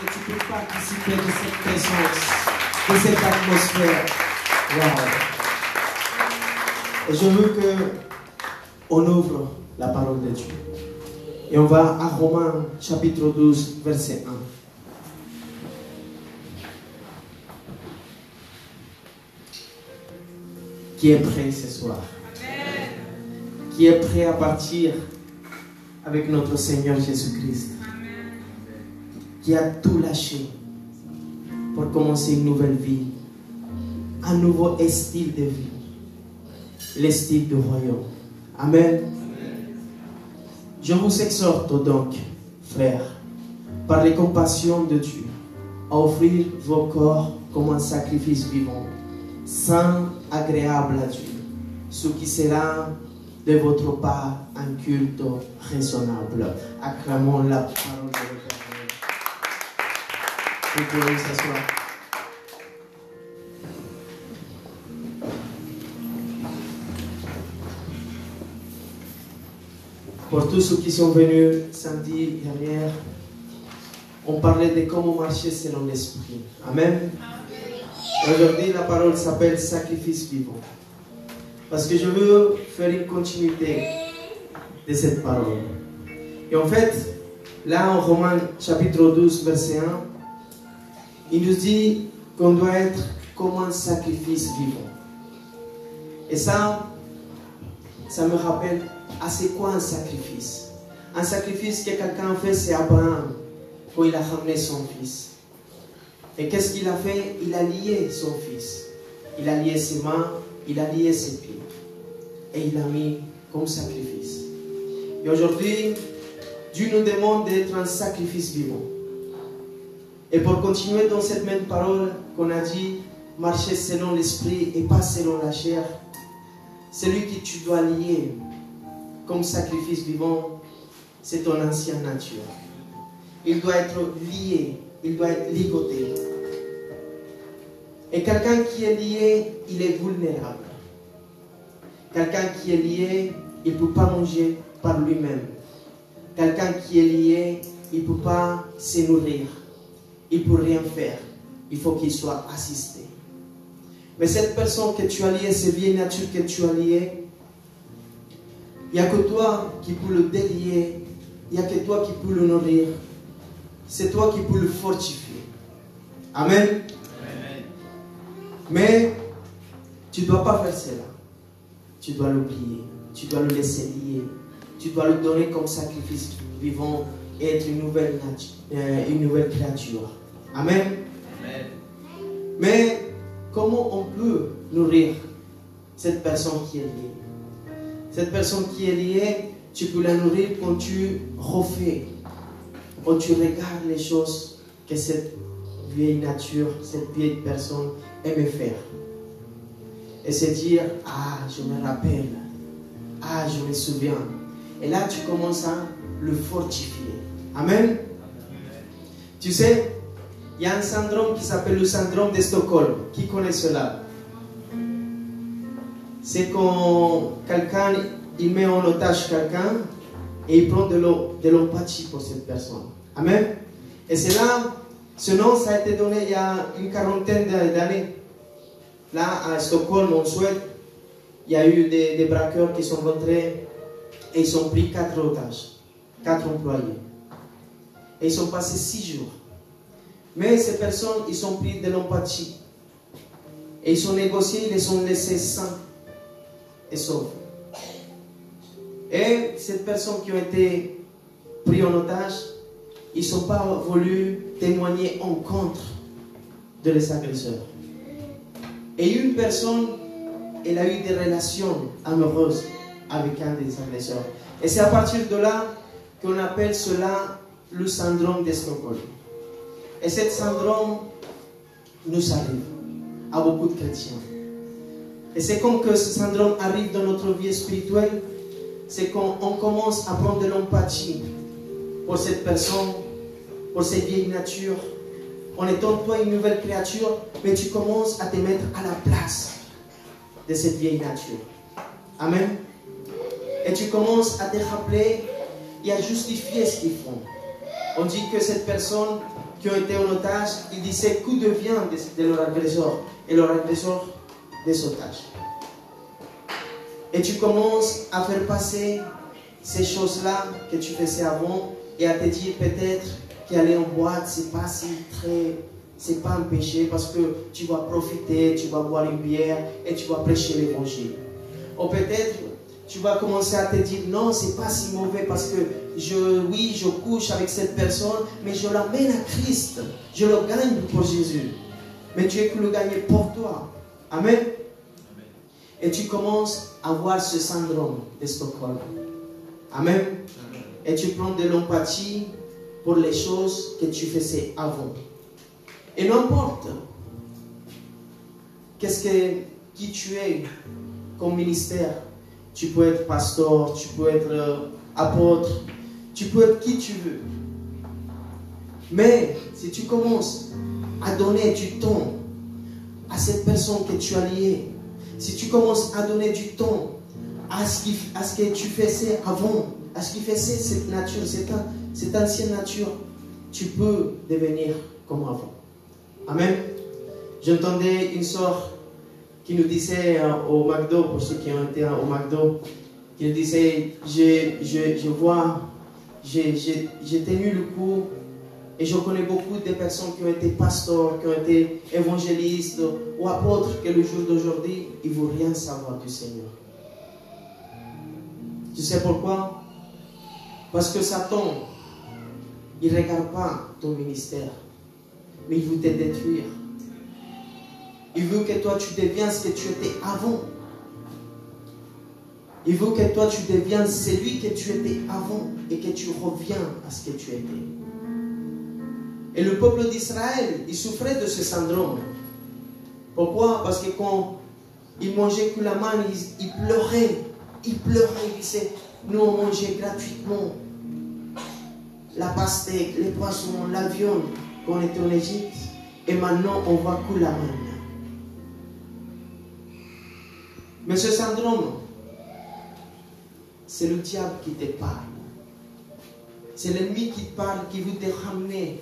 et tu peux participer de cette présence, de cette atmosphère. Wow. Et je veux qu'on ouvre la parole de Dieu. Et on va à Romains chapitre 12, verset 1. Qui est prêt ce soir? Amen. Qui est prêt à partir avec notre Seigneur Jésus-Christ? Amen. Qui a tout lâché pour commencer une nouvelle vie, un nouveau style de vie, le style du royaume. Amen. Je vous exhorte donc, frères, par les compassions de Dieu, à offrir vos corps comme un sacrifice vivant, saint, agréable à Dieu, ce qui sera de votre part un culte raisonnable. Acclamons la parole de l'Éternel. Vous pouvez vous asseoir. Pour tous ceux qui sont venus samedi dernier, on parlait de comment marcher selon l'Esprit. Amen. Aujourd'hui, la parole s'appelle sacrifice vivant. Parce que je veux faire une continuité de cette parole. Et en fait, là en Romains chapitre 12, verset 1, il nous dit qu'on doit être comme un sacrifice vivant. Et ça me rappelle, c'est quoi un sacrifice? Un sacrifice que quelqu'un a fait, c'est Abraham, quand il a ramené son fils. Et qu'est-ce qu'il a fait? Il a lié son fils. Il a lié ses mains, il a lié ses pieds. Et il a mis comme sacrifice. Et aujourd'hui, Dieu nous demande d'être un sacrifice vivant. Et pour continuer dans cette même parole qu'on a dit, marcher selon l'esprit et pas selon la chair, celui que tu dois lier comme sacrifice vivant, c'est ton ancienne nature. Il doit être lié, il doit être ligoté. Et quelqu'un qui est lié, il est vulnérable. Quelqu'un qui est lié, il ne peut pas manger par lui-même. Quelqu'un qui est lié, il ne peut pas se nourrir. Il ne peut rien faire. Il faut qu'il soit assisté. Mais cette personne que tu as liée, cette vieille nature que tu as liée, il n'y a que toi qui peux le délier. Il n'y a que toi qui peux le nourrir. C'est toi qui peux le fortifier. Amen. Amen. Mais tu ne dois pas faire cela. Tu dois l'oublier. Tu dois le laisser lier. Tu dois le donner comme sacrifice vivant et être une nouvelle créature. Amen. Amen. Mais comment on peut nourrir cette personne qui est liée? Cette personne qui est liée, tu peux la nourrir quand tu refais, quand tu regardes les choses que cette vieille nature, cette vieille personne aimait faire. Et se dire, je me rappelle, je me souviens. Et là, tu commences à le fortifier. Amen. Tu sais, il y a un syndrome qui s'appelle le syndrome de Stockholm. Qui connaît cela? C'est quand quelqu'un, il met en otage quelqu'un et il prend de l'empathie pour cette personne. Amen. Et c'est là, ce nom, ça a été donné il y a une quarantaine d'années. Là, à Stockholm, en Suède, il y a eu des braqueurs qui sont rentrés et ils ont pris 4 otages, 4 employés. Et ils sont passés 6 jours. Mais ces personnes, ils ont pris de l'empathie. Et ils ont négocié, ils les ont laissés sains et saufs. Et ces personnes qui ont été prises en otage, ils n'ont pas voulu témoigner en contre de les agresseurs. Et une personne, elle a eu des relations amoureuses avec un des agresseurs. Et c'est à partir de là qu'on appelle cela le syndrome de Stockholm. Et ce syndrome nous arrive à beaucoup de chrétiens. Et c'est comme que ce syndrome arrive dans notre vie spirituelle, c'est quand on commence à prendre de l'empathie pour cette personne, pour cette vieille nature. En étant toi une nouvelle créature, mais tu commences à te mettre à la place de cette vieille nature. Amen. Et tu commences à te rappeler et à justifier ce qu'ils font. On dit que cette personne qui ont été en otage, ils disaient que devient de leur agresseur et leur agresseur des otages. Et tu commences à faire passer ces choses-là que tu faisais avant et à te dire peut-être qu'aller en boîte, c'est pas si très, c'est pas un péché parce que tu vas profiter, tu vas boire une bière et tu vas prêcher l'évangile. Ou peut-être tu vas commencer à te dire non, c'est pas si mauvais parce que je couche avec cette personne, mais je l'amène à Christ, je le gagne pour Jésus. Mais Dieu peut le gagner pour toi. Amen. Et tu commences à voir ce syndrome de Stockholm. Amen. Et tu prends de l'empathie pour les choses que tu faisais avant. Et n'importe qui tu es comme ministère, tu peux être pasteur, tu peux être apôtre, tu peux être qui tu veux. Mais si tu commences à donner du temps à cette personne que tu as liée, si tu commences à donner du temps à ce que tu faisais avant, à ce qui faisait cette nature, cette ancienne nature, tu peux devenir comme avant. Amen. J'entendais une sœur qui nous disait au McDo, pour ceux qui ont été au McDo, qui nous disait, j'ai tenu le coup et je connais beaucoup de personnes qui ont été pasteurs, qui ont été évangélistes ou apôtres, que le jour d'aujourd'hui, ils ne vont rien savoir du Seigneur. Tu sais pourquoi? Parce que Satan, il ne regarde pas ton ministère, mais il veut te détruire. Il veut que toi tu deviennes ce que tu étais avant. Il veut que toi tu deviennes celui que tu étais avant et que tu reviens à ce que tu étais. Et le peuple d'Israël, il souffrait de ce syndrome. Pourquoi? Parce que quand il mangeait que la manne, il pleurait. Il pleurait, il disait, nous on mangeait gratuitement la pastèque, les poissons, la viande quand on était en Égypte. Et maintenant on va que la manne. Mais ce syndrome, c'est le diable qui te parle. C'est l'ennemi qui te parle, qui veut te ramener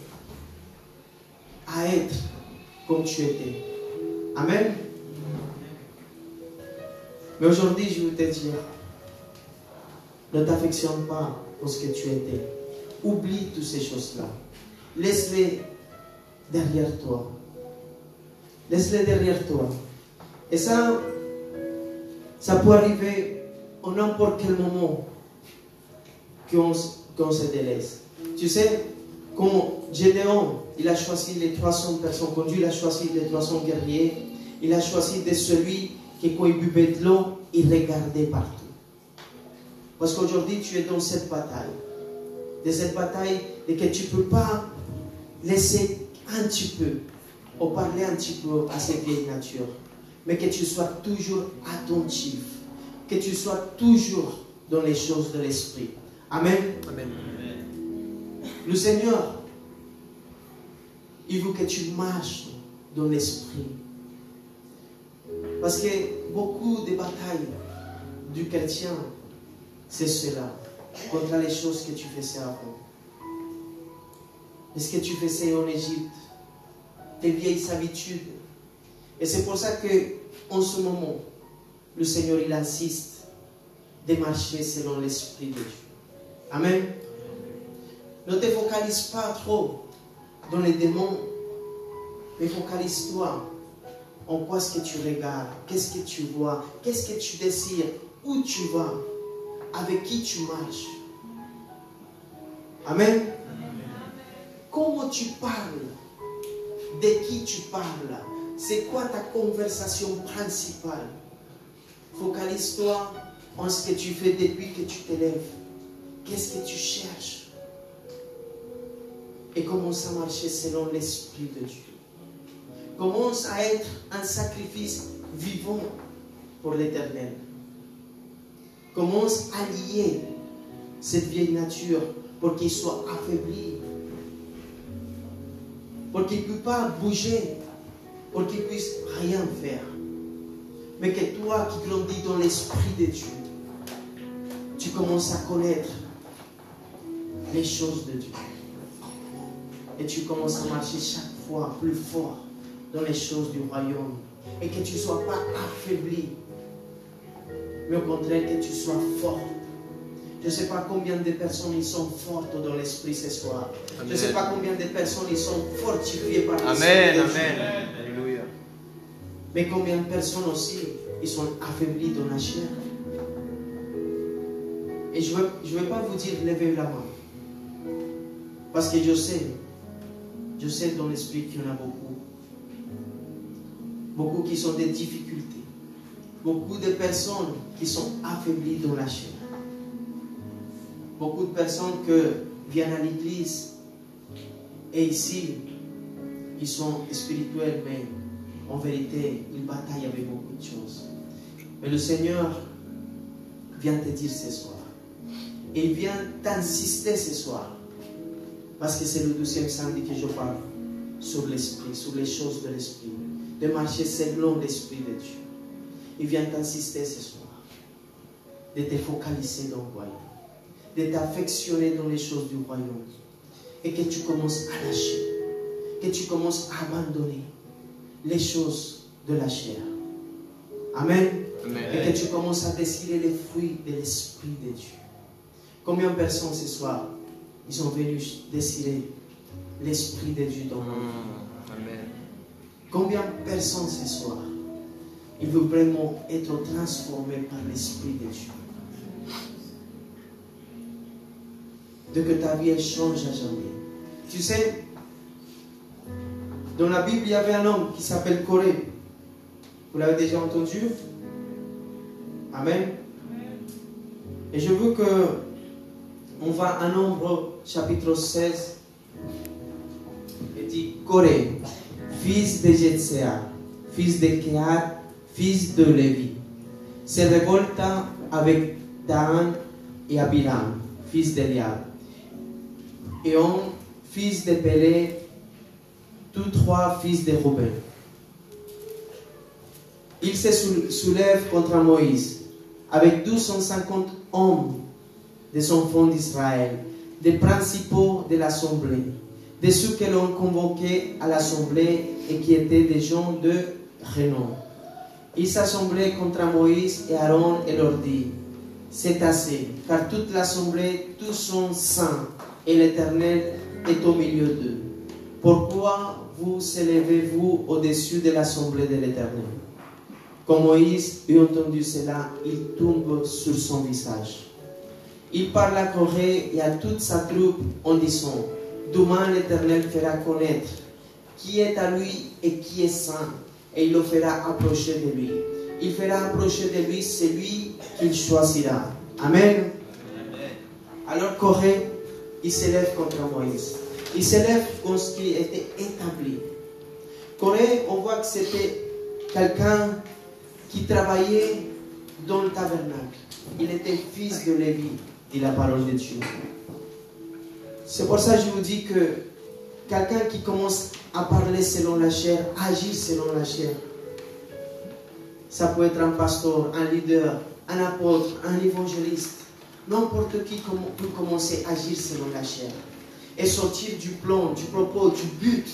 à être comme tu étais. Amen. Mais aujourd'hui, je veux te dire, ne t'affectionne pas pour ce que tu étais. Oublie toutes ces choses-là. Laisse-les derrière toi. Laisse-les derrière toi. Et ça peut arriver en n'importe quel moment qu'on se délaisse. Tu sais, quand Gédéon, il a choisi les 300 personnes, quand Dieu a choisi les 300 guerriers, il a choisi de celui qui, quand il buvait de l'eau, il regardait partout. Parce qu'aujourd'hui, tu es dans cette bataille. De cette bataille et que tu ne peux pas laisser un petit peu, ou parler un petit peu à cette vieille nature. Mais que tu sois toujours attentif. Que tu sois toujours dans les choses de l'esprit. Amen. Amen. Le Seigneur, il veut que tu marches dans l'esprit. Parce que beaucoup de batailles du chrétien, c'est cela. Contre les choses que tu faisais avant. Ce que tu faisais en Égypte. Tes vieilles habitudes. Et c'est pour ça que, en ce moment, le Seigneur, il insiste de marcher selon l'Esprit de Dieu. Amen. Ne te focalise pas trop dans les démons, mais focalise-toi en quoi est-ce que tu regardes, qu'est-ce que tu vois, qu'est-ce que tu désires, où tu vas, avec qui tu marches. Amen. Comment tu parles, de qui tu parles, c'est quoi ta conversation principale? Focalise-toi en ce que tu fais depuis que tu te lèves. Qu'est-ce que tu cherches? Et commence à marcher selon l'Esprit de Dieu. Commence à être un sacrifice vivant pour l'Éternel. Commence à lier cette vieille nature pour qu'il soit affaibli. Pour qu'il ne puisse pas bouger. Pour qu'il ne puisse rien faire. Mais que toi qui grandis dans l'Esprit de Dieu, tu commences à connaître les choses de Dieu. et tu commences à marcher chaque fois plus fort dans les choses du royaume. Et que tu ne sois pas affaibli, mais au contraire que tu sois fort. Je ne sais pas combien de personnes ils sont fortes dans l'esprit ce soir. Amen. Je ne sais pas combien de personnes ils sont fortifiées par l'esprit. Amen, amen. Alléluia. Mais combien de personnes aussi ils sont affaiblis dans la chair. Et je ne vais pas vous dire levez la main. Parce que je sais dans l'esprit qu'il y en a beaucoup. Beaucoup qui sont des difficultés. Beaucoup de personnes qui sont affaiblies dans la chair. Beaucoup de personnes qui viennent à l'église et ici, ils sont spirituels, mais en vérité, ils bataillent avec beaucoup de choses. Mais le Seigneur vient te dire ce soir. Et il vient t'insister ce soir. Parce que c'est le 12e samedi que je parle sur l'esprit, sur les choses de l'esprit. De marcher selon l'esprit de Dieu. Il vient t'insister ce soir. De te focaliser dans le royaume. De t'affectionner dans les choses du royaume. Et que tu commences à lâcher. Que tu commences à abandonner les choses de la chair. Amen. Amen. Et que tu commences à désirer les fruits de l'esprit de Dieu. Combien de personnes ce soir, ils sont venus désirer l'esprit de Dieu dans leur vie? Amen. Combien de personnes ce soir, ils veulent vraiment être transformés par l'esprit de Dieu? De que ta vie elle change à jamais. Tu sais, dans la Bible, il y avait un homme qui s'appelle Corée. Vous l'avez déjà entendu? Amen. Et je veux que on va à Nombre chapitre 16 et dit Corée, fils de Jetsea, fils de Kehat, fils de Lévi, se révolta avec Dan et Abiram, fils d'Eliab, et On, fils de Pélé, tous trois fils de Ruben. Il se soulève contre Moïse avec 250 hommes des enfants d'Israël, des principaux de l'assemblée, de ceux que l'on convoquait à l'assemblée et qui étaient des gens de renom. Ils s'assemblaient contre Moïse et Aaron et leur dit: c'est assez, car toute l'assemblée, tous sont saints, et l'Éternel est au milieu d'eux. Pourquoi vous élevez-vous au-dessus de l'assemblée de l'Éternel? Quand Moïse eut entendu cela, il tombe sur son visage. Il parle à Corée et à toute sa troupe en disant: demain l'Éternel fera connaître qui est à lui et qui est saint, et il le fera approcher de lui. Il fera approcher de lui celui qu'il choisira. Amen. Alors Corée, il s'élève contre Moïse. Il s'élève contre ce qui était établi. Corée, on voit que c'était quelqu'un qui travaillait dans le tabernacle. Il était fils de Lévi, dit la parole de Dieu. C'est pour ça que je vous dis que quelqu'un qui commence à parler selon la chair, agir selon la chair, ça peut être un pasteur, un leader, un apôtre, un évangéliste. N'importe qui peut commencer à agir selon la chair et sortir du plan, du propos, du but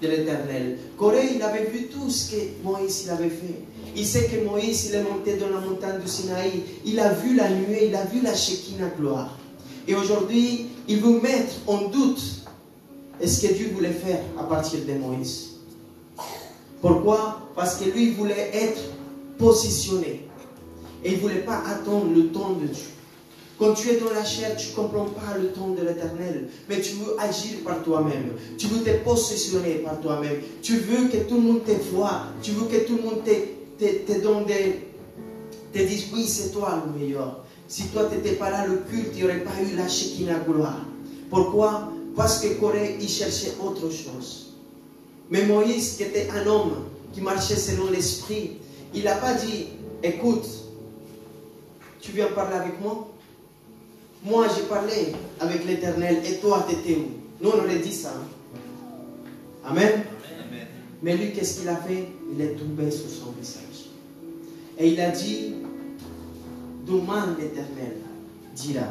de l'Éternel. Corée, il avait vu tout ce que Moïse il avait fait. Il sait que Moïse, il est monté dans la montagne du Sinaï. Il a vu la nuée, il a vu la Shekinah gloire. Et aujourd'hui, il veut mettre en doute ce que Dieu voulait faire à partir de Moïse. Pourquoi? Parce que lui, il voulait être positionné. Et il ne voulait pas attendre le temps de Dieu. Quand tu es dans la chair, tu ne comprends pas le temps de l'Éternel. Mais tu veux agir par toi-même. Tu veux te positionner par toi-même. Tu veux que tout le monde te voie. Tu veux que tout le monde te donne te dise oui, c'est toi le meilleur. Si toi tu n'étais pas là, le culte, il n'y aurait pas eu la Shekinah gloire. Pourquoi? Parce que Corée, il cherchait autre chose. Mais Moïse, qui était un homme qui marchait selon l'esprit, il n'a pas dit: écoute, tu viens parler avec moi? Moi, j'ai parlé avec l'Éternel et toi, tu étais où? Nous, on aurait dit ça. Amen. Amen. Mais lui, qu'est-ce qu'il a fait? Il est tombé sur son visage. Et il a dit: demain l'Éternel dira.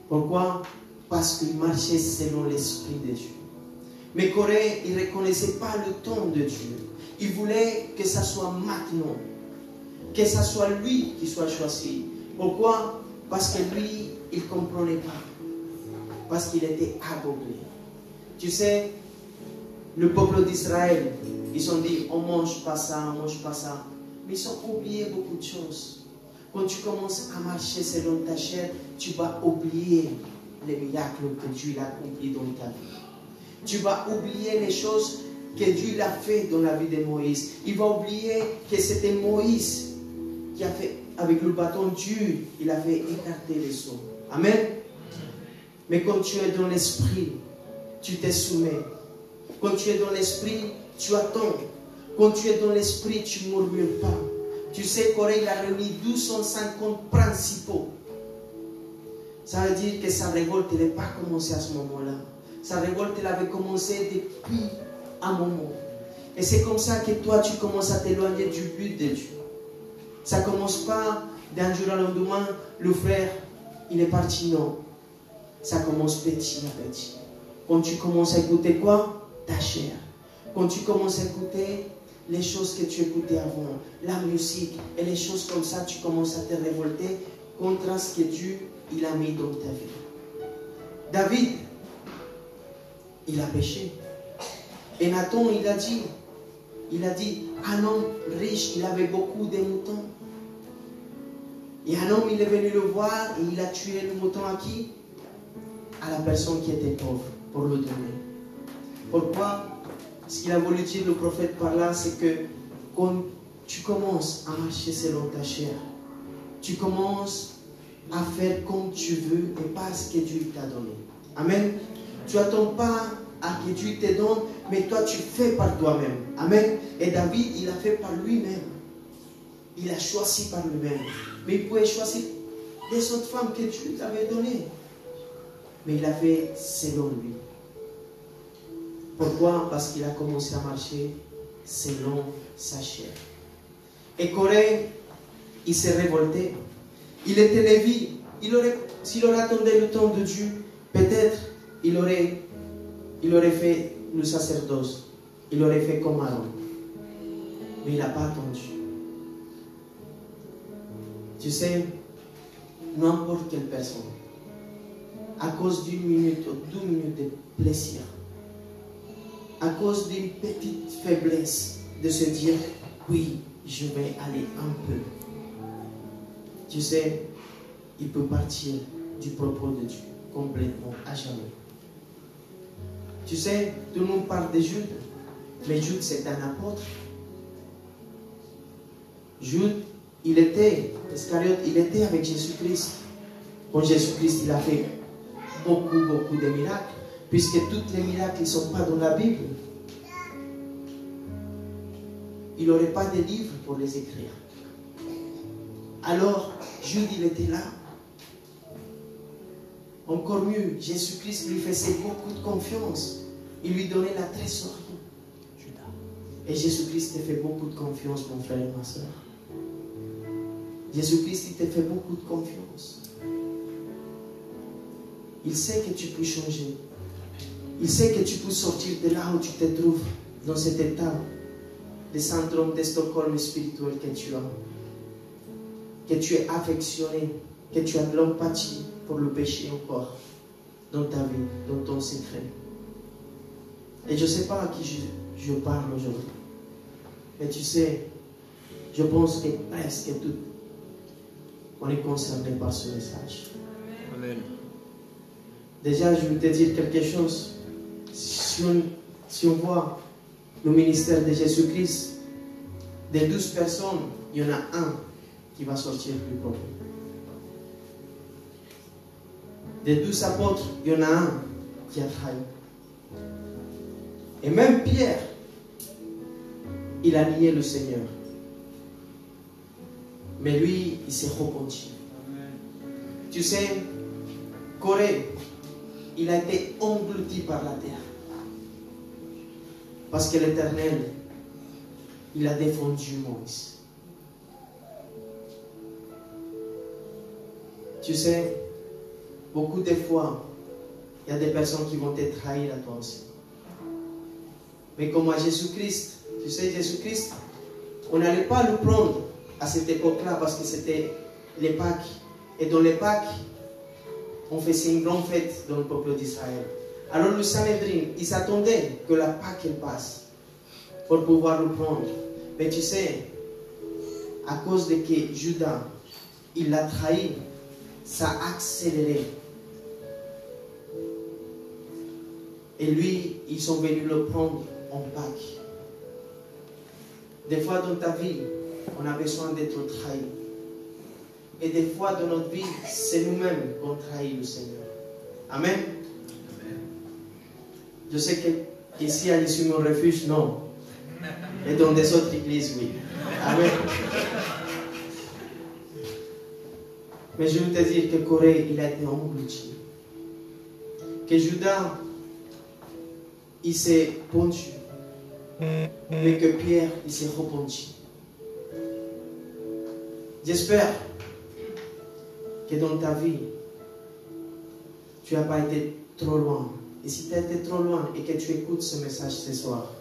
Pourquoi? parce qu'il marchait selon l'Esprit de Dieu. Mais Corée, il ne reconnaissait pas le temps de Dieu. Il voulait que ça soit maintenant. Que ça soit lui qui soit choisi. Pourquoi? Parce que lui, il ne comprenait pas. Parce qu'il était aveuglé. Tu sais, le peuple d'Israël, ils ont dit, on ne mange pas ça, on ne mange pas ça. Mais ils ont oublié beaucoup de choses. Quand tu commences à marcher selon ta chair, tu vas oublier les miracles que Dieu a accomplis dans ta vie. Tu vas oublier les choses que Dieu a fait dans la vie de Moïse. Il va oublier que c'était Moïse qui a fait avec le bâton Dieu, il avait écarté les eaux. Amen. Mais quand tu es dans l'esprit, tu te soumets. Quand tu es dans l'esprit, tu attends. Quand tu es dans l'esprit, tu ne murmures pas. Tu sais, Corée, il a réuni 250 principaux. Ça veut dire que sa révolte n'avait pas commencé à ce moment-là. Sa révolte, elle avait commencé depuis un moment. Et c'est comme ça que toi, tu commences à t'éloigner du but de Dieu. Ça ne commence pas d'un jour à lendemain, le frère, il est parti, non. Ça commence petit à petit. Quand tu commences à écouter quoi? Ta chair. Quand tu commences à écouter les choses que tu écoutais avant, la musique et les choses comme ça, tu commences à te révolter contre ce que Dieu il a mis dans ta vie. David, il a péché. Et Nathan, il a dit, un homme riche, il avait beaucoup de moutons. Et un homme, il est venu le voir et il a tué le mouton à qui? À la personne qui était pauvre, pour le donner. Pourquoi? Ce qu'il a voulu dire le prophète par là, c'est que quand tu commences à marcher selon ta chair, tu commences à faire comme tu veux et pas ce que Dieu t'a donné. Amen. Tu n'attends pas à que Dieu te donne, mais toi tu fais par toi-même. Amen. Et David, il a fait par lui-même. Il a choisi par lui-même. Mais il pouvait choisir des autres femmes que Dieu t'avait données. Mais il a fait selon lui. Pourquoi? Parce qu'il a commencé à marcher selon sa chair. Et Corée, il s'est révolté. Il était Lévi. S'il aurait attendu le temps de Dieu, peut-être il aurait fait le sacerdoce. Il aurait fait comme Aaron. Mais il n'a pas attendu. Tu sais, n'importe quelle personne, à cause d'une minute ou 2 minutes de plaisir, à cause d'une petite faiblesse, de se dire, oui, je vais aller un peu. Tu sais, il peut partir du propos de Dieu complètement, à jamais. Tu sais, tout le monde parle de Jude, mais Jude c'est un apôtre. Jude, Iscariote, il était avec Jésus-Christ. Quand Jésus-Christ, il a fait beaucoup de miracles, puisque tous les miracles ne sont pas dans la Bible. Il n'aurait pas de livres pour les écrire. Alors, Jude, il était là. Encore mieux, Jésus-Christ lui faisait beaucoup de confiance. Il lui donnait la trésorerie. Et Jésus-Christ te fait beaucoup de confiance, mon frère et ma soeur. Jésus-Christ, il te fait beaucoup de confiance. Il sait que tu peux changer. Il sait que tu peux sortir de là où tu te trouves, dans cet état de syndrome de Stockholm spirituel que tu as. Que tu es affectionné, que tu as de l'empathie pour le péché encore dans ta vie, dans ton secret. Et je ne sais pas à qui je parle aujourd'hui. Mais tu sais, je pense que presque tout, on est concerné par ce message. Amen. Déjà, je vais te dire quelque chose. Si on voit le ministère de Jésus-Christ, des 12 personnes, il y en a un qui va sortir plus propre. Des 12 apôtres, il y en a un qui a trahi. Et même Pierre, il a nié le Seigneur. Mais lui, il s'est repenti. Tu sais, Corée, il a été englouti par la terre. Parce que l'Éternel, il a défendu Moïse. Tu sais, beaucoup de fois, il y a des personnes qui vont te trahir à toi aussi. Mais comme à Jésus-Christ, tu sais, Jésus-Christ, on n'allait pas le prendre à cette époque-là parce que c'était les Pâques. Et dans les Pâques, on faisait une grande fête dans le peuple d'Israël. Alors le Sanhédrin, il s'attendait que la Pâque elle passe pour pouvoir le prendre. Mais tu sais, à cause de que Judas, il l'a trahi, ça a accéléré. Et lui, ils sont venus le prendre en Pâques. Des fois dans ta vie, on a besoin d'être trahi. Et des fois dans notre vie, c'est nous-mêmes qu'on trahit le Seigneur. Amen. Je sais qu'ici à l'issue de mon refuge, non. Et dans des autres églises, oui. Amen. Mais je veux te dire que Corée, il a été englouti. Que Judas, il s'est pendu. Mais que Pierre, il s'est repenti. J'espère que dans ta vie, tu n'as pas été trop loin. Et si tu as été trop loin et que tu écoutes ce message ce soir,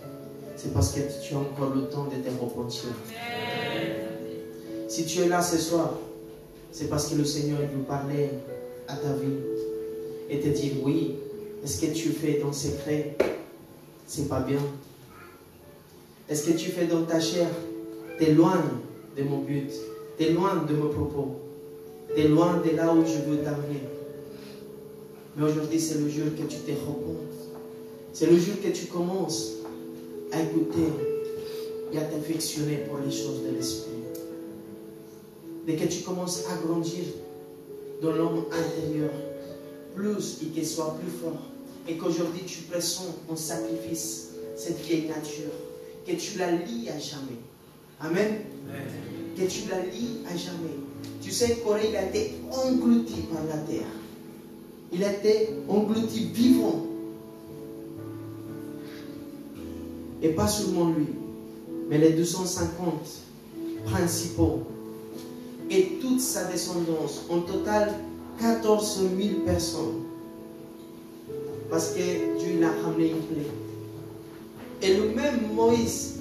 c'est parce que tu as encore le temps de te repentir. Si tu es là ce soir, c'est parce que le Seigneur veut parler à ta vie et te dire oui, est-ce que tu fais dans le secret, c'est pas bien. Est-ce que tu fais dans ta chair, t'es loin de mon but, t'es loin de mes propos, t'es loin de là où je veux t'amener. Mais aujourd'hui, c'est le jour que tu te repentes. C'est le jour que tu commences à écouter et à t'affectionner pour les choses de l'esprit. Dès que tu commences à grandir dans l'homme intérieur, plus et qu'il soit plus fort, et qu'aujourd'hui tu présentes en sacrifice cette vieille nature, que tu la lies à jamais. Amen. Que tu la lies à jamais. Tu sais, Corée, il a été englouti par la terre. Il a été englouti vivant. Et pas seulement lui, mais les 250 principaux et toute sa descendance, en total 14 000 personnes. Parce que Dieu l'a ramené une plaie. Et le même Moïse,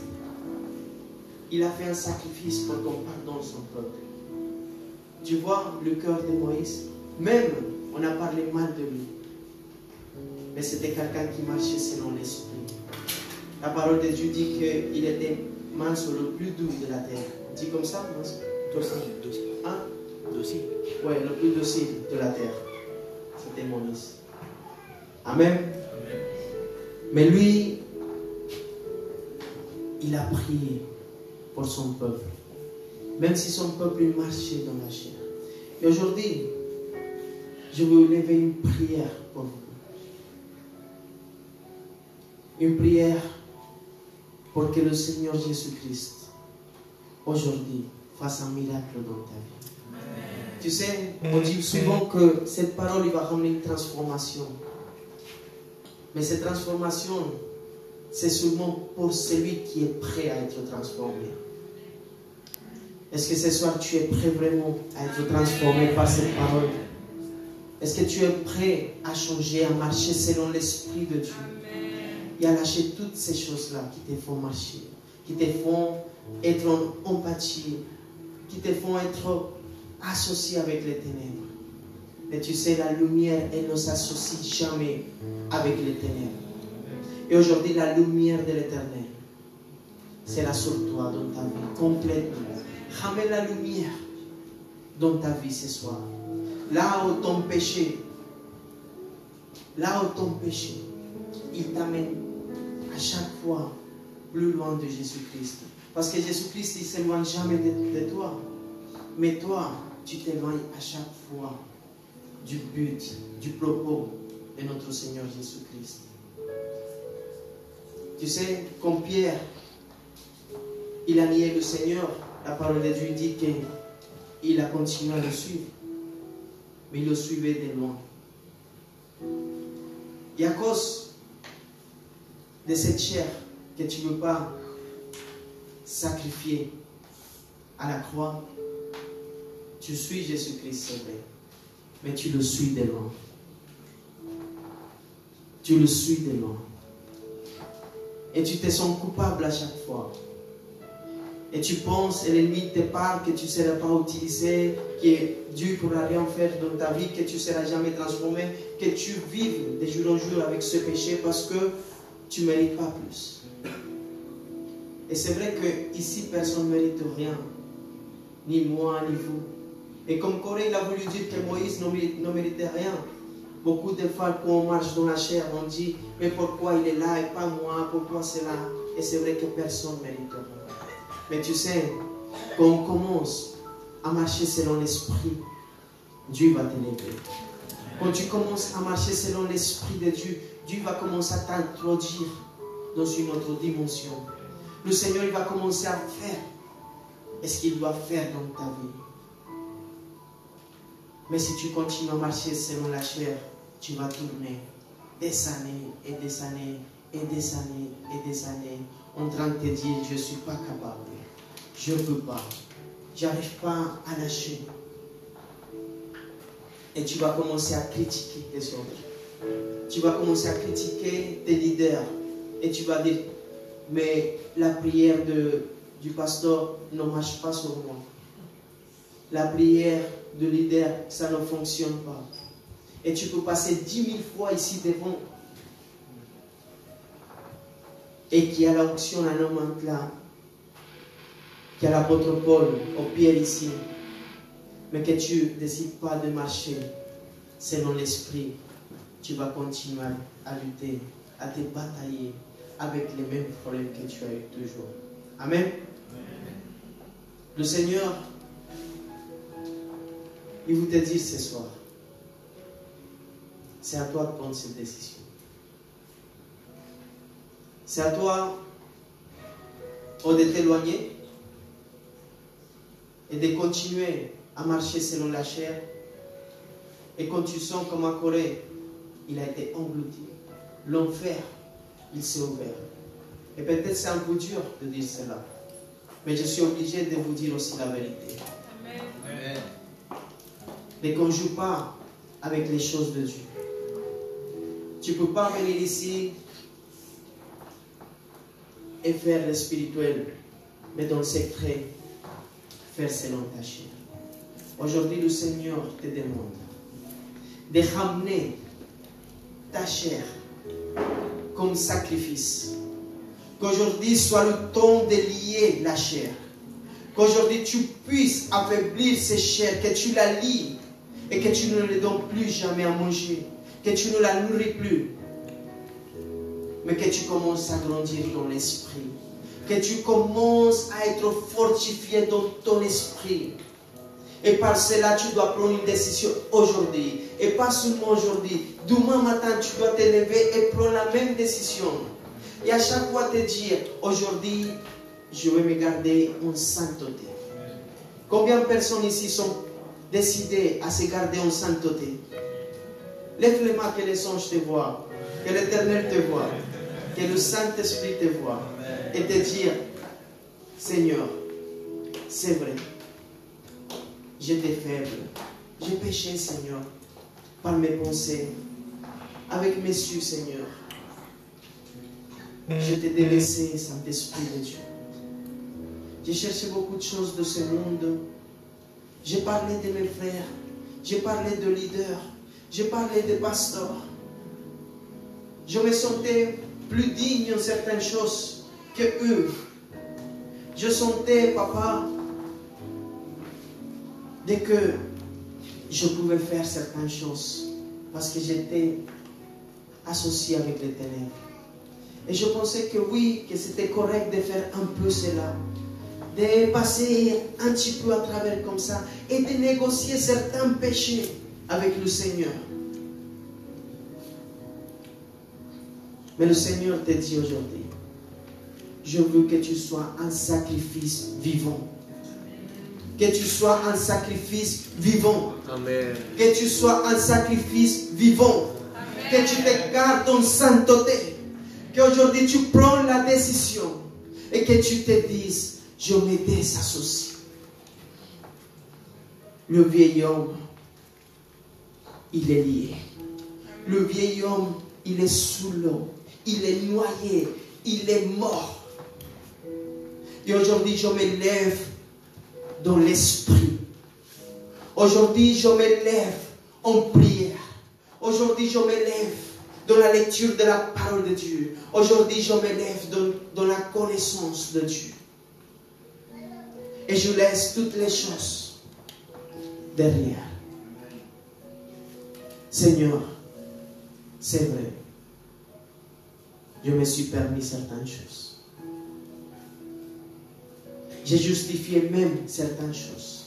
il a fait un sacrifice pour qu'on pardonne son peuple. Tu vois le cœur de Moïse, même on a parlé mal de lui. Mais c'était quelqu'un qui marchait selon l'esprit. La parole de Dieu dit qu'il était mince, le plus doux de la terre. Dit comme ça, mince. Docile. Hein? Docile. Oui, le plus docile de la terre. C'était Moïse. Amen. Mais lui, il a prié pour son peuple. Même si son peuple marchait dans la chair. Et aujourd'hui, je vais vous lever une prière pour vous. Une prière pour que le Seigneur Jésus-Christ, aujourd'hui, fasse un miracle dans ta vie. Amen. Tu sais, on dit souvent que cette parole il va ramener une transformation. Mais cette transformation, c'est seulement pour celui qui est prêt à être transformé. Est-ce que ce soir, tu es prêt vraiment à être transformé par cette parole? Est-ce que tu es prêt à changer, à marcher selon l'Esprit de Dieu? Et à lâcher toutes ces choses-là qui te font marcher, qui te font être en empathie, qui te font être associé avec les ténèbres. Mais tu sais, la lumière, elle ne s'associe jamais avec les ténèbres. Et aujourd'hui, la lumière de l'Éternel sera sur toi dans ta vie, complètement. Ramène la lumière dans ta vie ce soir. Là où ton péché, il t'amène à chaque fois plus loin de Jésus-Christ. Parce que Jésus-Christ, il ne s'éloigne jamais de toi. Mais toi, tu t'éloignes à chaque fois du but, du propos de notre Seigneur Jésus-Christ. Tu sais, comme Pierre, il a nié le Seigneur, la parole de Dieu dit qu'il a continué à le suivre. Mais il le suivait de loin. Et à cause de cette chair que tu ne veux pas sacrifier à la croix, tu suis Jésus-Christ, c'est vrai, mais tu le suis de loin. tu le suis de loin. Et tu te sens coupable à chaque fois. Et tu penses, et l'ennemi te parle que tu ne seras pas utilisé, que Dieu ne pourra rien faire dans ta vie, que tu ne seras jamais transformé, que tu vives de jour en jour avec ce péché parce que tu ne mérites pas plus. Et c'est vrai qu'ici, personne ne mérite rien. Ni moi, ni vous. Et comme Corée, il a voulu dire que Moïse ne méritait rien. Beaucoup de fois, quand on marche dans la chair, on dit, mais pourquoi il est là et pas moi, pourquoi c'est là? Et c'est vrai que personne ne mérite rien. Mais tu sais, quand on commence à marcher selon l'Esprit, Dieu va t'élever. Quand tu commences à marcher selon l'Esprit de Dieu, Dieu va commencer à t'introduire dans une autre dimension. Le Seigneur il va commencer à faire ce qu'il doit faire dans ta vie. Mais si tu continues à marcher selon la chair, tu vas tourner des années et des années et des années et des années en train de te dire, je ne suis pas capable, je ne veux pas, je n'arrive pas à lâcher. Et tu vas commencer à critiquer les autres. Tu vas commencer à critiquer tes leaders. Et tu vas dire, mais la prière du pasteur ne marche pas sur moi. La prière de leader, ça ne fonctionne pas. Et tu peux passer 10 000 fois ici devant. Et qu'il y a l'onction à un homme là. Qu'il y a l'apôtre Paul au pied ici. Mais que tu ne décides pas de marcher selon l'esprit. Tu vas continuer à lutter, à te batailler avec les mêmes problèmes que tu as eu toujours. Amen. Le Seigneur, il vous te dit ce soir, c'est à toi de prendre cette décision. C'est à toi de t'éloigner et de continuer à marcher selon la chair. Et quand tu sens comme à Corée, il a été englouti. L'enfer, il s'est ouvert. Et peut-être c'est un peu dur de dire cela. Mais je suis obligé de vous dire aussi la vérité. Amen. Ne conjoue pas avec les choses de Dieu. Tu ne peux pas venir ici et faire le spirituel, mais dans le secret, faire selon ta chair. Aujourd'hui, le Seigneur te demande de ramener ta chair comme sacrifice. Qu'aujourd'hui soit le temps de lier la chair. Qu'aujourd'hui tu puisses affaiblir ces chairs, que tu la lies et que tu ne les donnes plus jamais à manger, que tu ne la nourris plus, mais que tu commences à grandir dans l'esprit, que tu commences à être fortifié dans ton esprit. Et par cela, tu dois prendre une décision aujourd'hui. Et pas seulement aujourd'hui. Demain matin, tu dois te lever et prendre la même décision. Et à chaque fois te dire, aujourd'hui, je vais me garder en sainteté. Combien de personnes ici sont décidées à se garder en sainteté? Lève les mains, que les anges te voient, que l'Éternel te voit, que le Saint-Esprit te voit. Et te dire, Seigneur, c'est vrai. J'étais faible. J'ai péché, Seigneur, par mes pensées, avec mes yeux, Seigneur. Je t'ai délaissé, Saint-Esprit de Dieu. J'ai cherché beaucoup de choses de ce monde. J'ai parlé de mes frères. J'ai parlé de leaders. J'ai parlé de pasteurs. Je me sentais plus digne en certaines choses que eux. Je sentais, papa, dès que je pouvais faire certaines choses, parce que j'étais associé avec les ténèbres. Et je pensais que oui, que c'était correct de faire un peu cela, de passer un petit peu à travers comme ça, et de négocier certains péchés avec le Seigneur. Mais le Seigneur te dit aujourd'hui, je veux que tu sois un sacrifice vivant. Que tu sois un sacrifice vivant. Amen. Que tu sois un sacrifice vivant. Amen. Que tu te gardes en sainteté. Qu'aujourd'hui tu prends la décision et que tu te dises, je me désassocie. Le vieil homme, il est lié. Le vieil homme, il est sous l'eau, il est noyé, il est mort. Et aujourd'hui, je me lève dans l'esprit. Aujourd'hui, je me lève en prière. Aujourd'hui, je me lève dans la lecture de la parole de Dieu. Aujourd'hui, je me lève dans la connaissance de Dieu. Et je laisse toutes les choses derrière. Seigneur, c'est vrai. Je me suis permis certaines choses. J'ai justifié même certaines choses.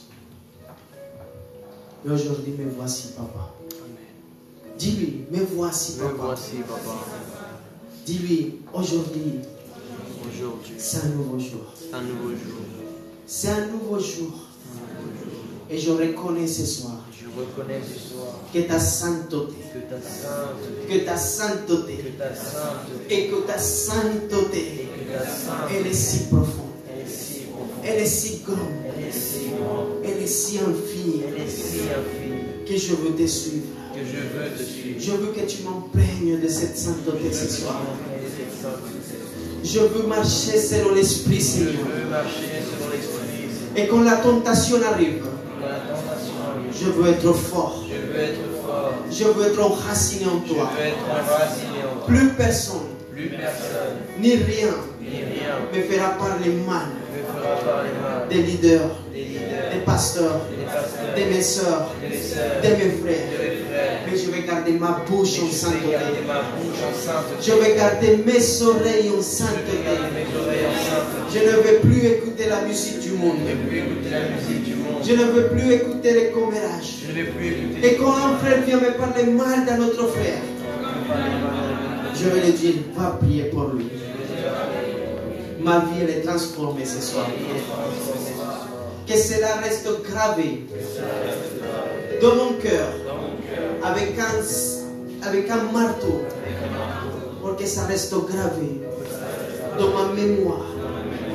Mais aujourd'hui, me voici, papa. Dis-lui, me voici, papa. Me voici, papa. Dis-lui, aujourd'hui, Aujourd'hui, c'est un nouveau jour. un nouveau jour. C'est un nouveau jour. Et je reconnais ce soir Je reconnais ce soir que ta sainteté, que ta sainteté, que ta sainteté, que ta sainteté, et que ta sainteté, que ta sainteté, elle est si profonde, elle est si profonde, elle est si grande, elle est si grande, elle est si infinie, elle est si infinie, que je veux te suivre. que je veux te suivre. Je veux que tu m'imprègnes de cette sainteté ce soir. Cette sainteté. Je veux marcher selon l'Esprit, Je Seigneur. veux marcher selon l'esprit. Et quand la tentation arrive, Quand la tentation arrive, je veux être fort. je veux être fort. Je veux être enraciné en Je toi. veux être enraciné en toi. Plus personne, Plus personne, ni rien, ni rien me fera parler mal me fera parler mal des leaders, des leaders, des pasteurs, des pasteurs, de mes soeurs, de mes sœurs, de mes de frères. mes frères. Mais je vais garder ma bouche en Je vais sainteté. garder ma bouche en sainteté. Je vais garder mes oreilles en Je vais sainteté. garder mes oreilles en sainteté. Je ne vais plus écouter la musique du monde. Je ne vais plus écouter la musique du monde. Je ne veux plus écouter les commérages. Je ne vais plus écouter Et quand un frère vient me parler mal d'un autre frère, je vais lui dire, va prier pour lui. Ma vie, elle est transformée ce soir. Que cela reste gravé dans mon cœur avec un marteau pour que ça reste gravé dans ma mémoire.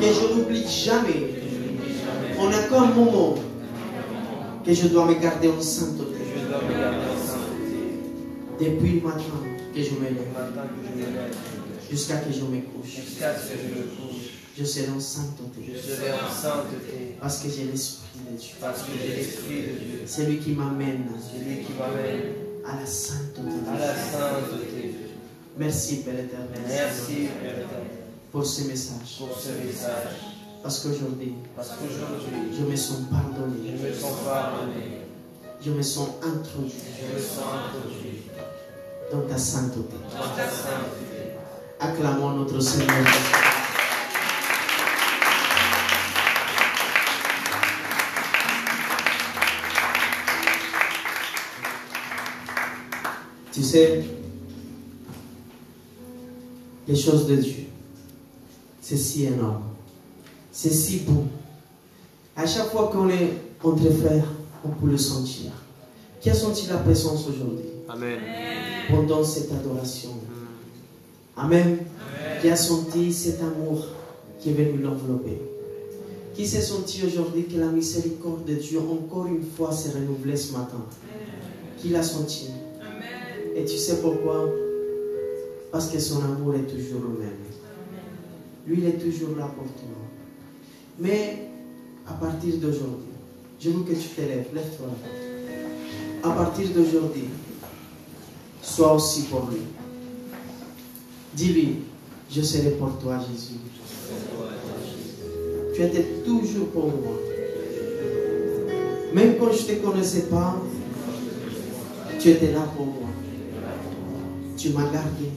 Que je n'oublie jamais en aucun moment que je dois me garder en sainteté. Je dois me garder en sainteté. Depuis le matin que je me Le lève matin que je me lève, jusqu'à que je me couche, jusqu'à ce que je me couche, je serai en sainteté je serai en sainteté. parce que j'ai l'Esprit de Dieu. Parce que j'ai l'Esprit de Dieu. C'est lui qui m'amène C'est lui qui m'amène à la sainteté. à la sainteté. Merci Père éternel Merci, Père éternel, pour ce message. pour ce message. Parce qu'aujourd'hui, Parce qu'aujourd'hui, je me sens pardonné, je me sens pardonné. je me sens introduit Je me sens introduit dans ta sainteté. dans ta sainteté. Acclamons notre Seigneur Jésus. Tu sais, les choses de Dieu, c'est si énorme, c'est si beau. À chaque fois qu'on est entre frères, on peut le sentir. Qui a senti la présence aujourd'hui Amen. pendant cette adoration? Amen. Qui a senti cet amour qui est venu l'envelopper? Qui s'est senti aujourd'hui que la miséricorde de Dieu encore une fois s'est renouvelée ce matin? Qui l'a senti? Et tu sais pourquoi? Parce que son amour est toujours le même. Lui, il est toujours là pour toi. Mais à partir d'aujourd'hui, je veux que tu te lèves, lève-toi. À partir d'aujourd'hui, sois aussi pour lui. Dis-lui, je serai pour toi, Jésus. Tu étais toujours pour moi. Même quand je ne te connaissais pas, tu étais là pour moi. Tu m'as gardé.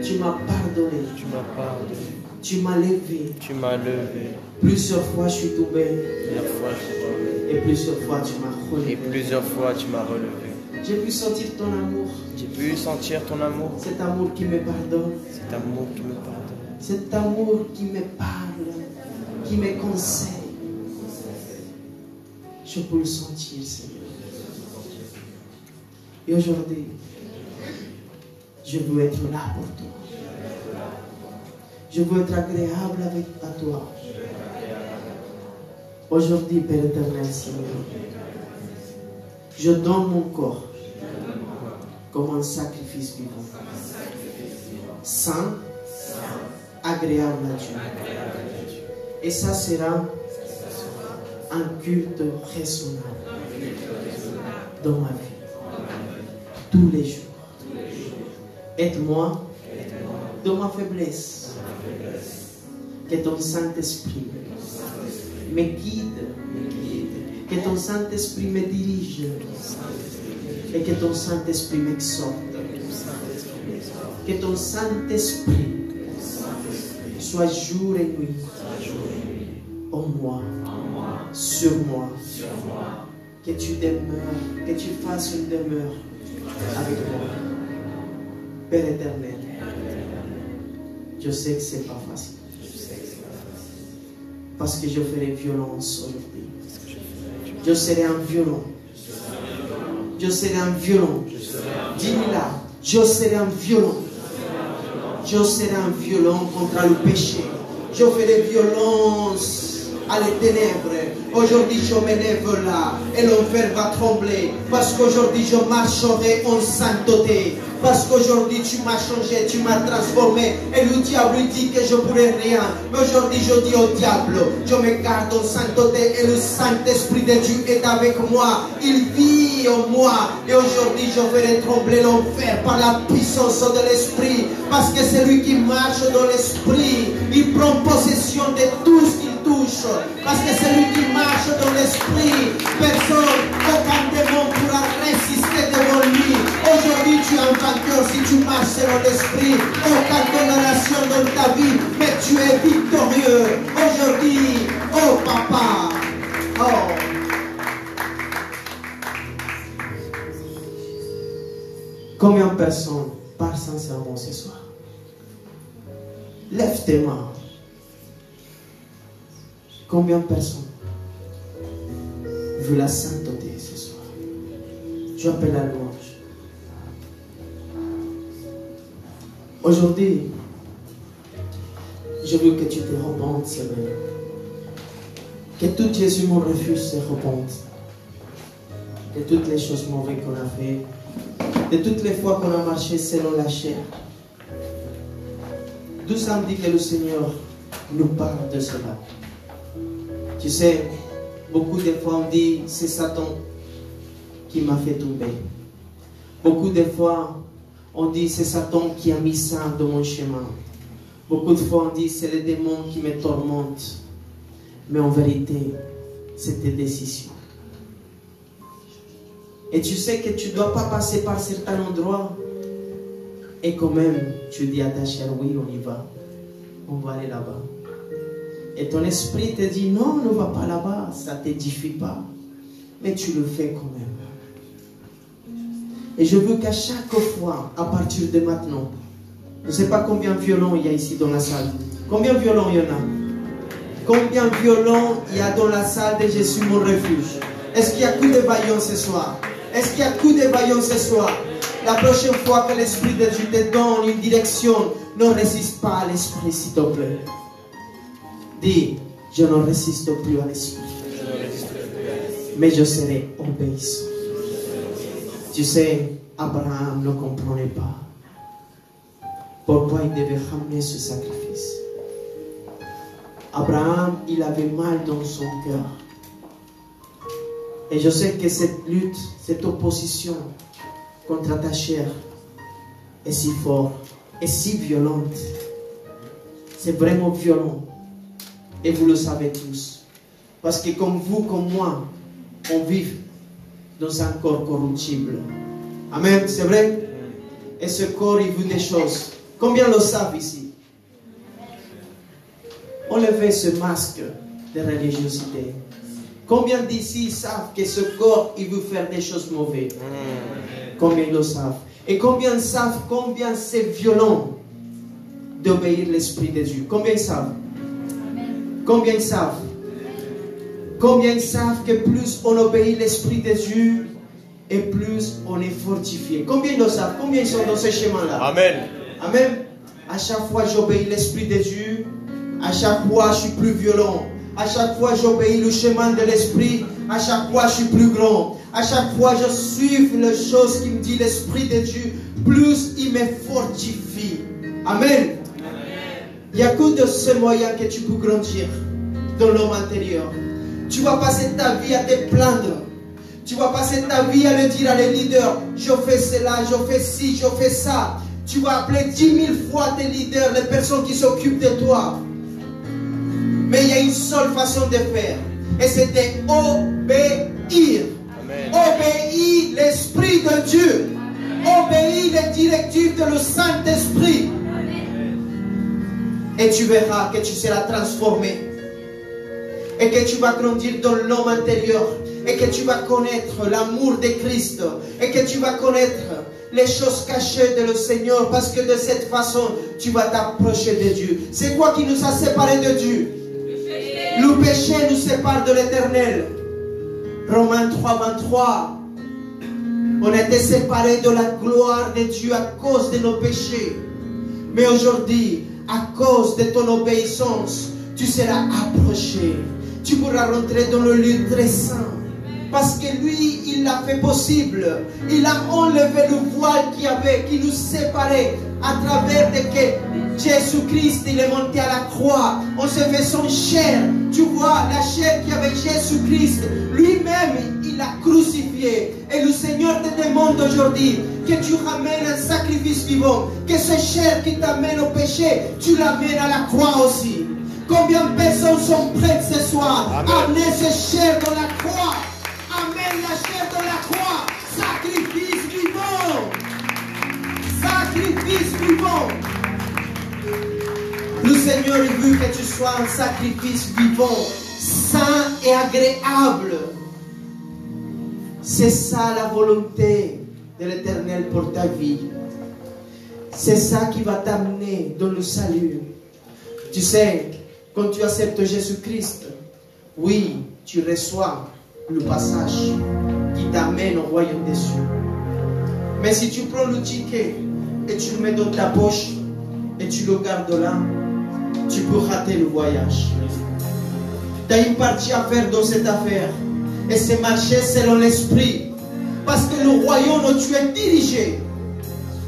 Tu m'as pardonné. Tu m'as pardonné. Tu m'as levé. Tu m'as levé. Plusieurs fois, je suis tombé. Plusieurs fois, je suis tombé. Et plusieurs fois, tu m'as Et relevé. plusieurs fois, tu m'as relevé. J'ai pu sentir ton amour. J'ai pu sentir ton amour. Cet amour qui me pardonne. Cet amour qui me pardonne. Cet amour qui me parle. Qui me conseille. Je peux le sentir, Seigneur. Et aujourd'hui, je veux être là pour toi. Je veux être agréable à toi. Aujourd'hui, Père éternel, Seigneur, je donne mon corps comme un sacrifice vivant, saint, agréable à Dieu. Et ça sera un culte raisonnable dans ma vie, tous les jours. Aide-moi dans ma faiblesse. Que ton Saint-Esprit me guide. Que ton Saint-Esprit me dirige. Et que ton Saint-Esprit m'exhorte. Que ton Saint-Esprit soit jour et nuit en moi, sur moi. Que tu demeures, que tu fasses une demeure avec moi. Père éternel, je sais que ce n'est pas facile. Parce que je ferai violence aujourd'hui. Je serai un violon. Je serai un violon. Dis-le-là. Je serai un violon. Je serai un violon contre le péché. Je ferai violence à les ténèbres. Aujourd'hui, je m'élève là et l'enfer va trembler. Parce qu'aujourd'hui, je marcherai en sainteté. Parce qu'aujourd'hui, tu m'as changé, tu m'as transformé. Et le diable dit que je ne pourrais rien. Mais aujourd'hui, je dis au diable, je me garde en sainteté et le Saint-Esprit de Dieu est avec moi. Il vit en moi. Et aujourd'hui, je ferai trembler l'enfer par la puissance de l'Esprit. Parce que c'est lui qui marche dans l'Esprit. Il prend possession de tout ce qu'il touche. Parce que c'est lui qui marche dans l'Esprit. Personne, aucun démon pourra résister devant lui. Aujourd'hui, tu es un vainqueur si tu marches dans l'Esprit. Aucune condamnation dans ta vie, mais tu es victorieux. Aujourd'hui, oh papa, oh. Combien de personnes parlent sincèrement ce soir? Lève tes mains. Combien de personnes veulent la sainteté ce soir? Je appelle la louange. Aujourd'hui, je veux que tu te repentes, Seigneur. Que tout Jésus mon refuge se repente. De toutes les choses mauvaises qu'on a fait. De toutes les fois qu'on a marché selon la chair. D'où ça me dit que le Seigneur nous parle de cela. Tu sais, beaucoup de fois on dit c'est Satan qui m'a fait tomber. Beaucoup de fois on dit c'est Satan qui a mis ça dans mon chemin. Beaucoup de fois on dit c'est les démons qui me tourmentent. Mais en vérité, c'est tes décisions. Et tu sais que tu ne dois pas passer par certains endroits. Et quand même, tu dis à ta chair, oui, on y va. On va aller là-bas. Et ton esprit te dit, non, ne va pas là-bas, ça ne t'édifie pas. Mais tu le fais quand même. Et je veux qu'à chaque fois, à partir de maintenant, je ne sais pas combien de violons il y a ici dans la salle. Combien de violons il y en a? Combien de violons il y a dans la salle de Jésus mon refuge? Est-ce qu'il y a que des vaillants ce soir? Est-ce qu'il y a que des vaillants ce soir? La prochaine fois que l'Esprit de Dieu te donne une direction, ne résiste pas à l'Esprit, s'il te plaît. Dis, je ne résiste plus à l'Esprit. Mais je serai obéissant. Tu sais, Abraham ne comprenait pas pourquoi il devait ramener ce sacrifice. Abraham, il avait mal dans son cœur. Et je sais que cette lutte, cette opposition contre ta chair est si forte et si violente. C'est vraiment violent. Et vous le savez tous. Parce que comme vous, comme moi, on vit dans un corps corruptible. Amen, c'est vrai? Et ce corps, il veut des choses. Combien le savent ici? Enlevez ce masque de religiosité. Combien d'ici savent que ce corps, il veut faire des choses mauvaises? Combien le savent? Et combien savent combien c'est violent d'obéir l'Esprit de Dieu? Combien savent? Combien savent? Combien savent que plus on obéit l'Esprit de Dieu et plus on est fortifié? Combien le savent? Combien sont dans ce chemin-là? Amen. Amen. À chaque fois j'obéis l'Esprit de Dieu, à chaque fois je suis plus violent. À chaque fois, j'obéis le chemin de l'Esprit. À chaque fois, je suis plus grand. À chaque fois, je suis les choses qui me dit l'Esprit de Dieu. Plus il me fortifie. Amen. Il n'y a que de ce moyen que tu peux grandir dans l'homme intérieur. Tu vas passer ta vie à te plaindre. Tu vas passer ta vie à le dire à les leaders. Je fais cela, je fais ci, je fais ça. Tu vas appeler 10 000 fois tes leaders, les personnes qui s'occupent de toi. Mais il y a une seule façon de faire. Et c'est d'obéir. Obéis l'Esprit de Dieu. Obéis les directives de le Saint-Esprit. Et tu verras que tu seras transformé. Et que tu vas grandir dans l'homme intérieur. Et que tu vas connaître l'amour de Christ. Et que tu vas connaître les choses cachées de le Seigneur. Parce que de cette façon, tu vas t'approcher de Dieu. C'est quoi qui nous a séparés de Dieu? Le péché nous sépare de l'Éternel. Romains 3, 23. On était séparés de la gloire de Dieu à cause de nos péchés. Mais aujourd'hui, à cause de ton obéissance, tu seras approché. Tu pourras rentrer dans le lieu très saint. Parce que lui, il l'a fait possible. Il a enlevé le voile qui nous séparait à travers de que Jésus-Christ, il est monté à la croix. On se fait son chair. Tu vois, la chair qui avait Jésus-Christ, lui-même, il l'a crucifié. Et le Seigneur te demande aujourd'hui que tu ramènes un sacrifice vivant. Que cette chair qui t'amène au péché, tu l'amènes à la croix aussi. Combien de personnes sont prêtes ce soir à amener cette chair dans la croix? Amène la chair dans la croix. Sacrifice vivant. Sacrifice vivant. Le Seigneur, il veut que tu sois un sacrifice vivant, saint et agréable. C'est ça la volonté de l'Éternel pour ta vie. C'est ça qui va t'amener dans le salut. Tu sais, quand tu acceptes Jésus-Christ, oui, tu reçois le passage qui t'amène au royaume des cieux. Mais si tu prends le ticket et tu le mets dans ta poche et tu le gardes là, tu peux rater le voyage. Tu as une partie à faire dans cette affaire. Et c'est marcher selon l'esprit. Parce que le royaume où tu es dirigé,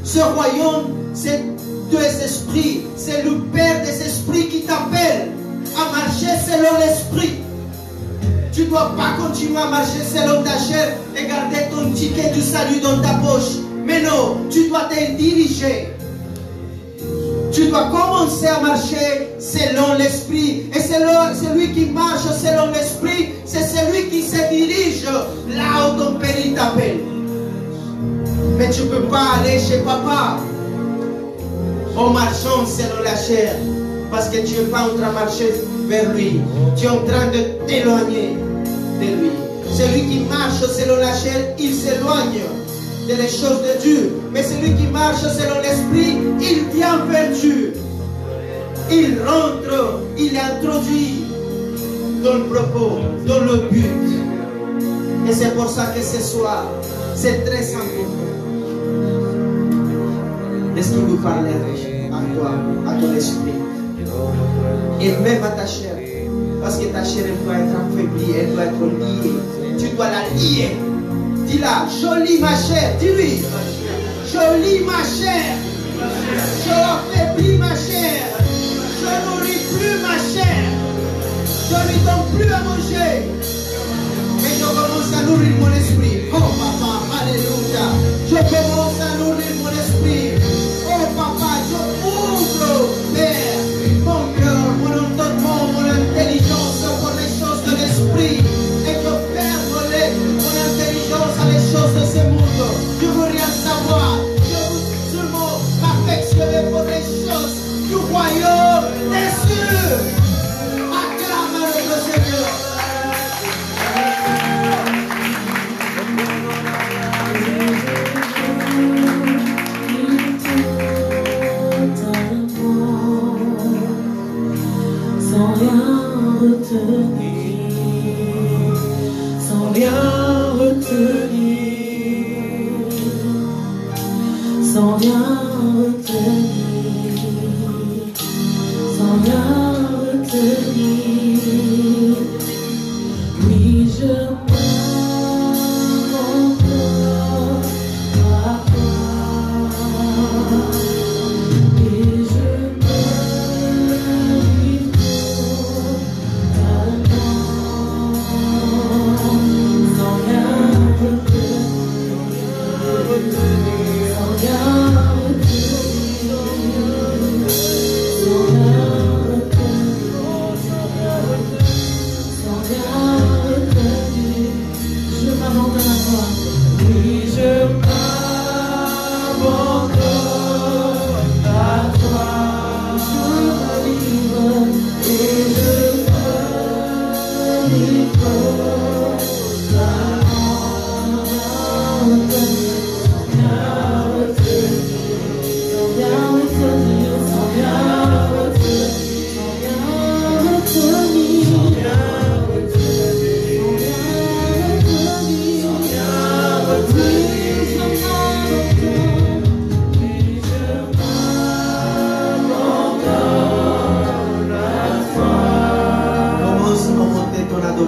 ce royaume, c'est deux esprits. C'est le Père des esprits qui t'appelle à marcher selon l'esprit. Tu ne dois pas continuer à marcher selon ta chair et garder ton ticket du salut dans ta poche. Mais non, tu dois te diriger. Tu dois commencer à marcher selon l'esprit. Et celui qui marche selon l'esprit, c'est celui qui se dirige là où ton père t'appelle. Mais tu ne peux pas aller chez papa en marchant selon la chair. Parce que tu n'es pas en train de marcher vers lui. Tu es en train de t'éloigner de lui. Celui qui marche selon la chair, il s'éloigne de les choses de Dieu. Mais celui qui marche selon l'esprit, il vient vers Dieu. Il rentre, il est introduit dans le propos, dans le but. Et c'est pour ça que ce soir, c'est très important. Est-ce qu'il vous parle à toi, à ton esprit? Et même à ta chair. Parce que ta chair, elle doit être affaiblie, elle doit être liée. Tu dois la lier. Dis-la, jolie ma chair, dis-lui. Jolie ma chair. Je affaiblis ma chair. Je nourris plus ma chair. Je ne lui donne plus à manger. Mais je commence à nourrir mon esprit. Oh papa, alléluia. Je commence à nourrir mon esprit. Oh papa, je ouvre, Père, mon cœur, mon entendement, mon intelligence pour les choses de l'esprit. Et je ferme mon intelligence à les choses de ce monde. Je ne veux rien savoir. Je veux seulement m'affectionner pour les choses du royaume des cieux. Acclame le Seigneur. Sans rien retenir, sans rien retenir, sans rien retenir, sans rien retenir.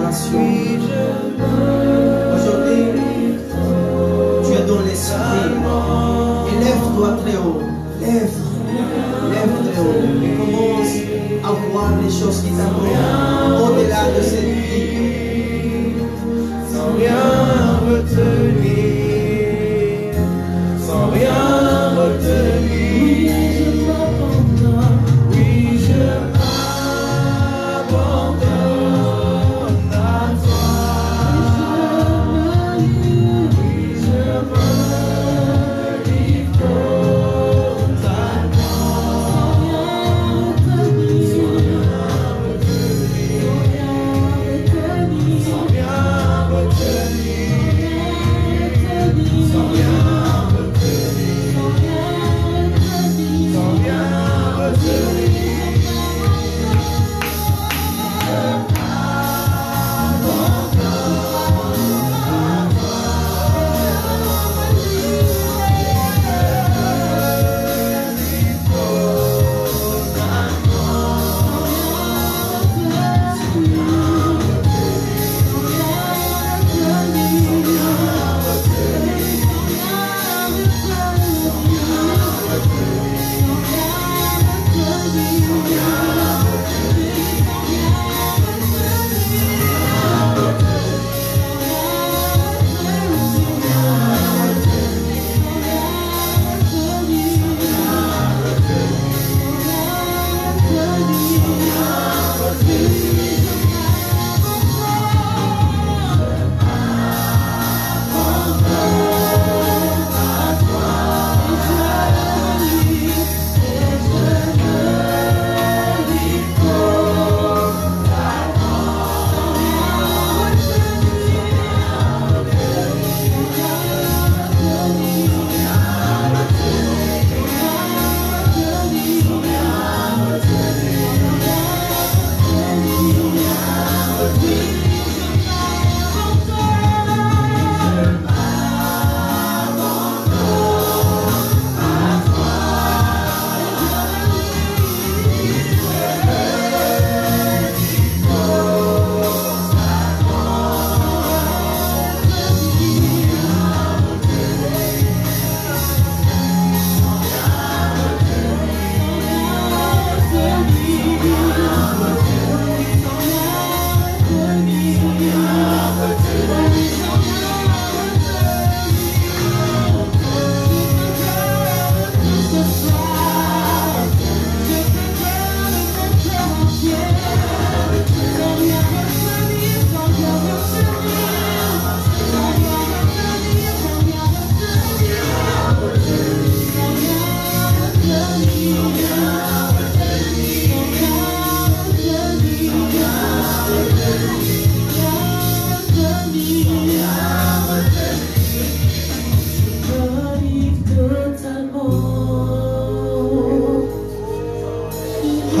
adoration. Aujourd'hui, tu es dans l'esprit. Et lève-toi très haut. Lève très haut. Et commence à voir les choses qui t'attendent au-delà de cette vie. Sans rien retenir, sans rien retenir. Oui, je m'abandonne à toi. Oui, je me livre totalement. Sans rien retenir, sans rien retenir, sans rien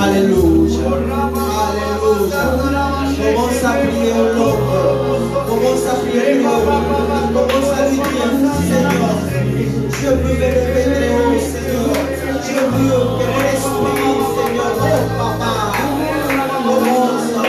Alléluia. Alléluia. Commence à prier au Lord. Commence à prier au Lord. Commence à lui dire, Seigneur, je veux me lever très haut, Seigneur. Je veux que mon esprit, Seigneur, oh Papa, commence à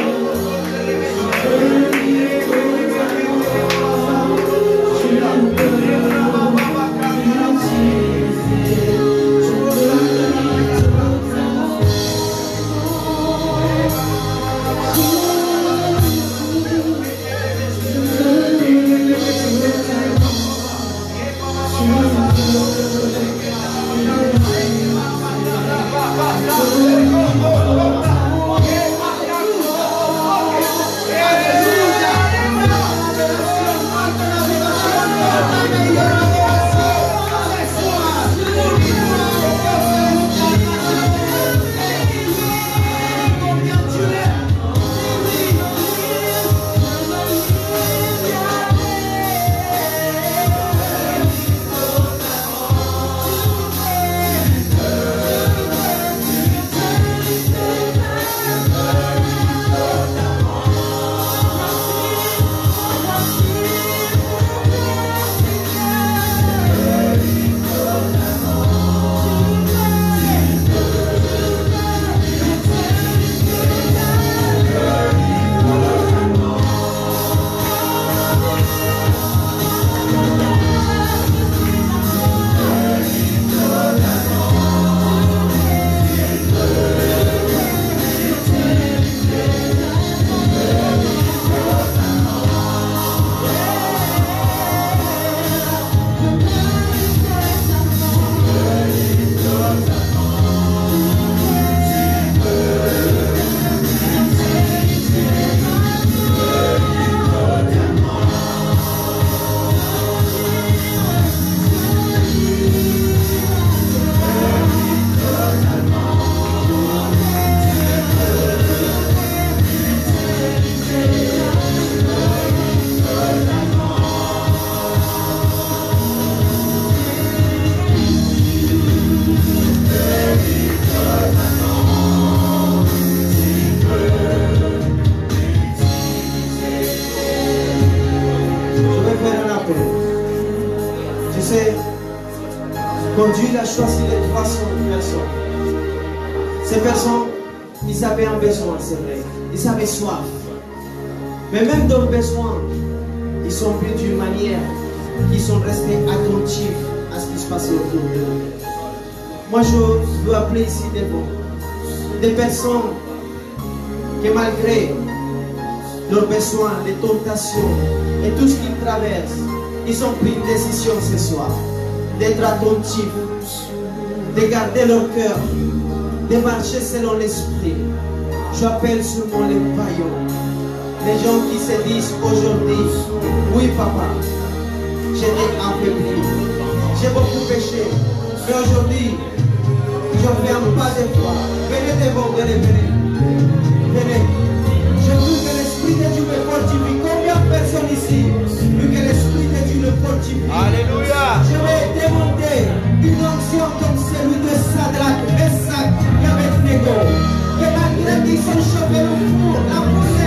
il a choisi les 300 personnes. Ces personnes, ils avaient un besoin, c'est vrai. Ils avaient soif. Mais même dans le besoin, ils sont pris d'une manière qu'ils sont restés attentifs à ce qui se passait autour d'eux. Moi, je veux appeler ici des personnes qui, malgré leurs besoins, les tentations et tout ce qu'ils traversent, ils ont pris une décision ce soir d'être attentifs, de garder leur cœur, de marcher selon l'esprit. J'appelle seulement les païens, les gens qui se disent aujourd'hui, oui papa, j'ai été affaibli, j'ai beaucoup péché, mais aujourd'hui, je fais un pas de foi. Venez devant, venez. Je veux que l'Esprit de Dieu me fortifie. Combien de personnes ici veulent que l'Esprit de Dieu me fortifie? Alléluia. Je vais demander une onction comme celui de Sadrach, Meshach et Abednego. Que malgré qu'ils sont chauffés au four, la foule